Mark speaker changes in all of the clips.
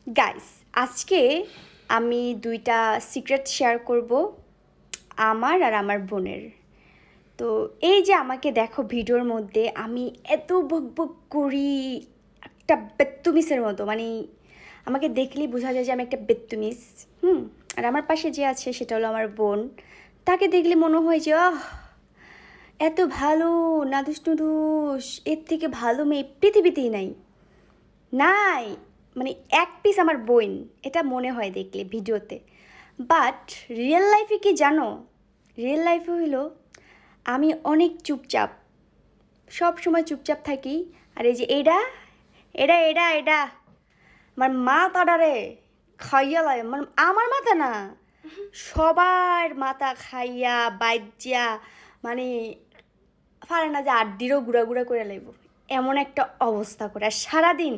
Speaker 1: Guys, আজকে আমি দুইটা সিক্রেট শেয়ার করব আমার আর আমার বোনের। তো এই যে আমাকে দেখো ভিডিওর মধ্যে আমি এত বকবক করি একটা বেত্তুমিসের মতো, মানে আমাকে দেখলেই বোঝা যায় যে আমি একটা বেত্তুমিস। আর আমার পাশে যে আছে সেটা হলো আমার বোন। তাকে দেখলে মনে হয় যে এত ভালো, নাদুস নুদুস, এর থেকে ভালো মেয়ে পৃথিবীতেই নাই। নাই, মানে এক পিস আমার বোন, এটা মনে হয় দেখলে ভিডিওতে। বাট রিয়েল লাইফে কি জানো? রিয়েল লাইফে হইলো আমি অনেক চুপচাপ, সব সময় চুপচাপ থাকি। আর এই যে এটা এটা এটা এটা আমার মাথাটারে খাইয়া লাগে, মানে আমার মাথা না, সবার মাথা খাইয়া বাইজ্যা, মানে পারে না যে আড্ডিরও গুঁড়া গুঁড়া করে লাগব, এমন একটা অবস্থা করে। আর সারাদিন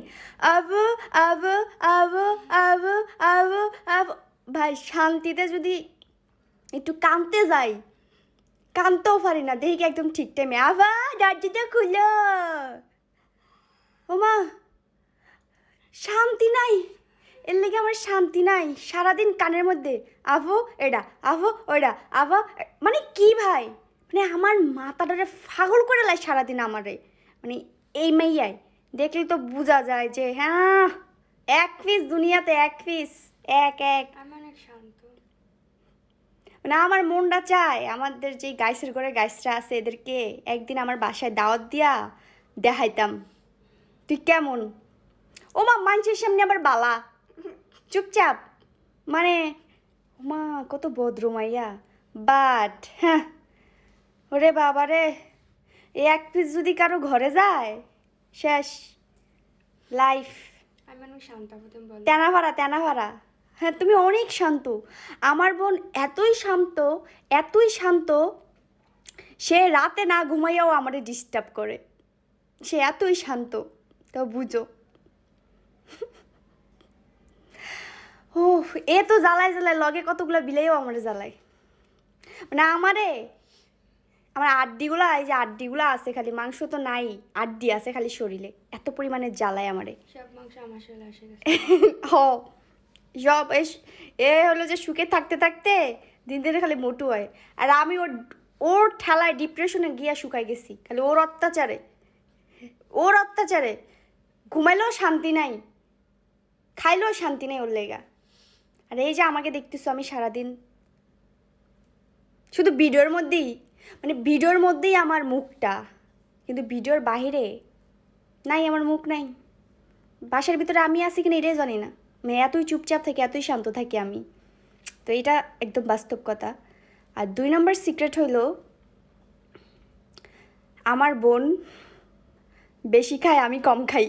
Speaker 1: আবু আবু আবু আবু আবু আবু। ভাই শান্তিতে যদি একটু কানতে যাই, কানতেও পারি না, দেখি একদম ঠিক টাইমে আবা দরজাটা খুলো। ওমা, শান্তি নাই, এর লেগে আমার শান্তি নাই। সারাদিন কানের মধ্যে আবু এটা আবু ওইটা আবু, মানে কি ভাই, মানে আমার মাথাটারে পাগল করে লাই সারাদিন আমারে। মানে এই মেয়াই দেখলে তো বোঝা যায় যে হ্যাঁ, এক পিস দুনিয়াতে, এক পিস, এক এক।
Speaker 2: আমি অনেক শান্ত।
Speaker 1: মানে আমার মনটা চায় আমাদের যে গাইসের ঘরে গাইসরা আছে এদেরকে একদিন আমার বাসায় দাওয়াত দিয়া দেখাইতাম তুই কেমন। ও মা, মানুষের সামনে আবার বালা, চুপচাপ, মানে মা কত ভদ্র মাইয়া। বাট হ্যাঁ, ওরে বাবা রে, এই এক পিস যদি কারো ঘরে যায় শেষ লাইফ।
Speaker 2: আমি অনেক শান্ত, তুমি বলো।
Speaker 1: তেনাভাড়া তেনাভাড়া। হ্যাঁ, তুমি অনেক শান্ত। আমার বোন এতই শান্ত, এতই শান্ত, সে রাতে না ঘুমাইয়াও আমারে ডিস্টার্ব করে, সে এতই শান্ত। তো বুঝো, ও এ তো জ্বালায় জ্বালায়, লগে কতগুলো বিলাইও আমারে জ্বালায়। মানে আমার আড্ডিগুলো, এই যে আড্ডিগুলো আছে খালি, মাংস তো নাই, আড্ডি আছে খালি শরীরে, এত পরিমাণে জ্বালায় আমারে।
Speaker 2: সব মাংস আমার শরীরে আসে গেছে।
Speaker 1: হ, সব এ হলো যে সুখে থাকতে থাকতে দিন দিনে খালি মোটু হয়। আর আমি ওর ওর ঠেলায় ডিপ্রেশনে গিয়া শুকাই গেছি, খালি ওর অত্যাচারে, ওর অত্যাচারে। ঘুমাইলেও শান্তি নাই, খাইলেও শান্তি নেই ওর লেগা। আর এই যে আমাকে দেখতেছো আমি সারাদিন শুধু ভিডিওর মধ্যেই, মানে ভিডিওর মধ্যেই আমার মুখটা, কিন্তু ভিডিওর বাহিরে নাই, আমার মুখ নাই। বাসার ভিতরে আমি আছি কিনা এটাই জানি না, মানে এতই চুপচাপ থাকি, এতই শান্ত থাকি আমি। তো এটা একদম বাস্তব কথা। আর 2 নম্বর সিক্রেট হইল আমার বোন বেশি খায়, আমি কম খাই।